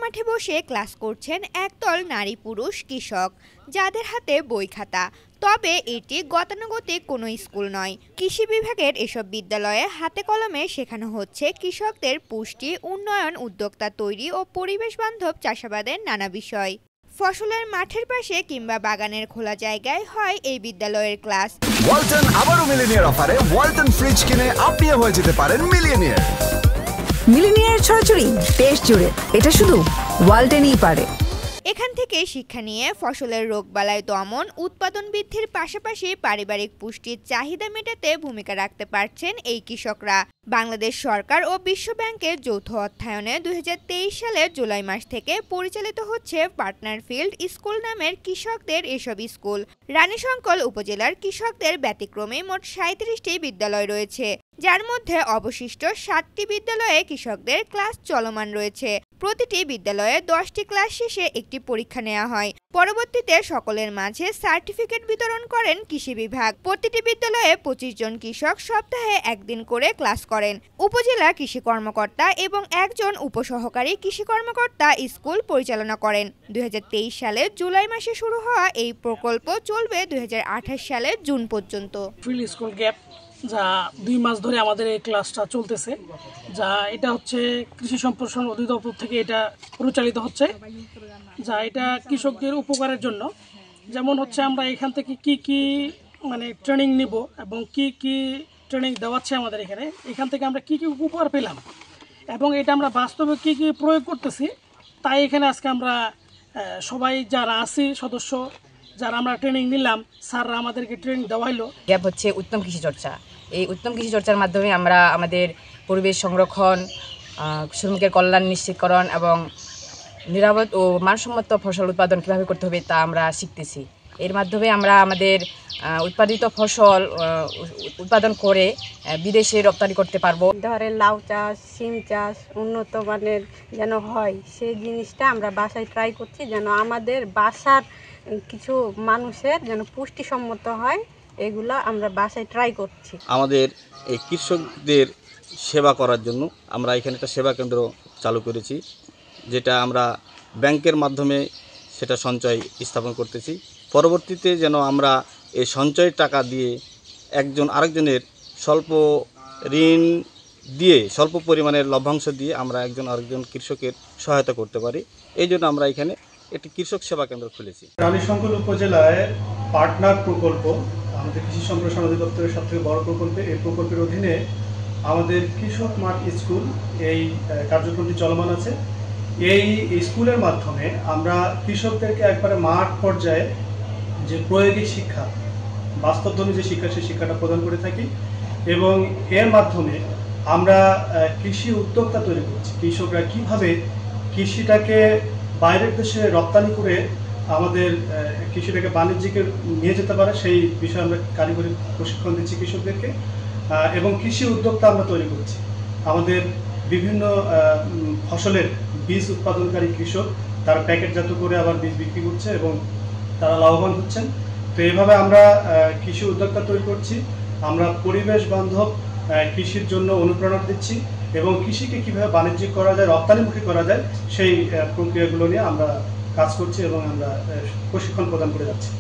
মাঠে বসে ক্লাস করছেন একদল নারী পুরুষ কৃষক, যাদের হাতে বই খাতা। তবে এটি গতানুগতিক কোনো স্কুল নয়। কৃষি বিভাগের এসব বিদ্যালয়ে হাতে কলমে শেখানো হচ্ছে কৃষকদের পুষ্টি, উন্নয়ন, উদ্যোক্তা তৈরি ও পরিবেশ বান্ধব চাষাবাদের নানা বিষয়। ফসলের মাঠের পাশে কিংবা বাগানের খোলা জায়গায় হয় এই বিদ্যালয়ের ক্লাস। ওয়ালটন আবারও মিলিনিয়ার অফারে ওয়ালটন ফ্রিজ কিনে আপনিও হয়ে যেতে পারেন মিলিয়নিয়ার। মিলিনিয়ার ছড়াছড়ি দেশ জুড়ে, এটা শুধু ওয়ালটনই পারে। এখান থেকে শিক্ষা নিয়ে ফসলের রোগবালাই দমন, উৎপাদন বৃদ্ধির পাশাপাশি পারিবারিক পুষ্টির চাহিদা মেটাতে ভূমিকা রাখতে পারছেন এই কৃষকরা। বাংলাদেশ সরকার ও বিশ্ব ব্যাংকের যৌথ অর্থায়নে 2023 সালের জুলাই মাস থেকে পরিচালিত হচ্ছে পার্টনার ফিল্ড স্কুল নামের কৃষকদের এসব স্কুল। রানীশঙ্কল উপজেলার কৃষকদের ব্যতিক্রমে মোট 37টি বিদ্যালয় রয়েছে, যার মধ্যে অবশিষ্ট 7টি বিদ্যালয়ে কৃষকদের ক্লাস চলমান রয়েছে। প্রতিটি বিদ্যালয়ে 10টি ক্লাস শেষে একটি পরীক্ষা নেওয়া হয়। পরবর্তীতে সকলের মাঝে সার্টিফিকেট বিতরণ করেন কৃষি বিভাগ। প্রতিটি বিদ্যালয়ে 25 জন কৃষক সপ্তাহে একদিন করে ক্লাস করেন। উপজেলা কৃষি কর্মকর্তা এবং একজন উপসহকারী কৃষি কর্মকর্তা স্কুল পরিচালনা করেন। 2023 সালের জুলাই মাসে শুরু হওয়া এই প্রকল্প চলবে 2028 সালের জুন পর্যন্ত। ফিল্ড স্কুল গ্যাপ, যা 2 মাস ধরে আমাদের এই ক্লাসটা চলতেছে, যা এটা হচ্ছে কৃষি সম্প্রসারণ অধিদপ্তর থেকে এটা পরিচালিত হচ্ছে, যা এটা কৃষকদের উপকারের জন্য। যেমন হচ্ছে আমরা এখান থেকে কি ট্রেনিং নিব এবং কি ট্রেনিং দেওয়াচ্ছে আমাদের এখান থেকে আমরা কি উপকার পেলাম এবং এটা আমরা বাস্তবে কি প্রয়োগ করতেছি, তাই এখানে আজকে আমরা সবাই যারা আছি সদস্য, যারা আমরা ট্রেনিং নিলাম, স্যাররা আমাদেরকে ট্রেনিং দেওয়াইলো। গ্যাপ হচ্ছে উত্তম কৃষি চর্চা। এই উত্তম কৃষি চর্চার মাধ্যমে আমরা আমাদের পরিবেশ সংরক্ষণ, শ্রমিকের কল্যাণ নিশ্চিতকরণ এবং নিরাপদ ও মানসম্মত ফসল উৎপাদন কীভাবে করতে হবে তা আমরা শিখতেছি। এর মাধ্যমে আমরা আমাদের উৎপাদিত ফসল উৎপাদন করে বিদেশে রপ্তানি করতে পারবো। ধরে লাউ চাষ, সিম চাষ উন্নত মানের যেন হয়, সেই জিনিসটা আমরা বাসায় ট্রাই করছি, যেন আমাদের বাসার কিছু মানুষের যেন পুষ্টিসম্মত হয়, এগুলো আমরা বাসায় ট্রাই করছি। আমাদের এই কৃষকদের সেবা করার জন্য আমরা এখানে একটা সেবা কেন্দ্র চালু করেছি, যেটা আমরা ব্যাংকের মাধ্যমে সেটা সঞ্চয় স্থাপন করতেছি। পরবর্তীতে যেন আমরা এই সঞ্চয়ের টাকা দিয়ে একজন আরেকজনের স্বল্প ঋণ দিয়ে, স্বল্প পরিমাণের লভ্যাংশ দিয়ে আমরা একজন আরেকজন কৃষকের সহায়তা করতে পারি। এই জন্য আমরা এখানে একটি কৃষক সেবা কেন্দ্র খুলেছি। রানীশঙ্কল উপজেলায় পার্টনার প্রকল্প আমাদের কৃষি সম্প্রসারণ অধিদপ্তরের সবথেকে বড় প্রকল্প। এই প্রকল্পের অধীনে আমাদের কৃষক মাঠ স্কুল এই কার্যক্রমটি চলমান আছে। এই স্কুলের মাধ্যমে আমরা কৃষকদেরকে একবারে মাঠ পর্যায়ে যে প্রয়োগী শিক্ষা, বাস্তবধর্মী যে শিক্ষা, সেই শিক্ষাটা প্রদান করে থাকি এবং এর মাধ্যমে আমরা কৃষি উদ্যোক্তা তৈরি করছি। কৃষকরা কিভাবে কৃষিটাকে বাইরের দেশে রপ্তানি করে আমাদের কৃষিটাকে বাণিজ্যিকে নিয়ে যেতে পারে, সেই বিষয়ে আমরা কারিগরি প্রশিক্ষণ দিচ্ছি কৃষকদেরকে এবং কৃষি উদ্যোক্তা আমরা তৈরি করছি। আমাদের বিভিন্ন ফসলের বীজ উৎপাদনকারী কৃষক, তারা প্যাকেটজাত করে আবার বীজ বিক্রি করছে এবং তারা লাভবান হচ্ছেন। তো এইভাবে আমরা কৃষি উদ্যোক্তা তৈরি করছি। আমরা পরিবেশ বান্ধব কৃষির জন্য অনুপ্রেরণা দিচ্ছি এবং কৃষিকে কীভাবে বাণিজ্যিক করা যায়, রপ্তানিমুখী করা যায়, সেই প্রক্রিয়াগুলো নিয়ে আমরা কাজ করছি এবং আমরা প্রশিক্ষণ প্রদান করে যাচ্ছি।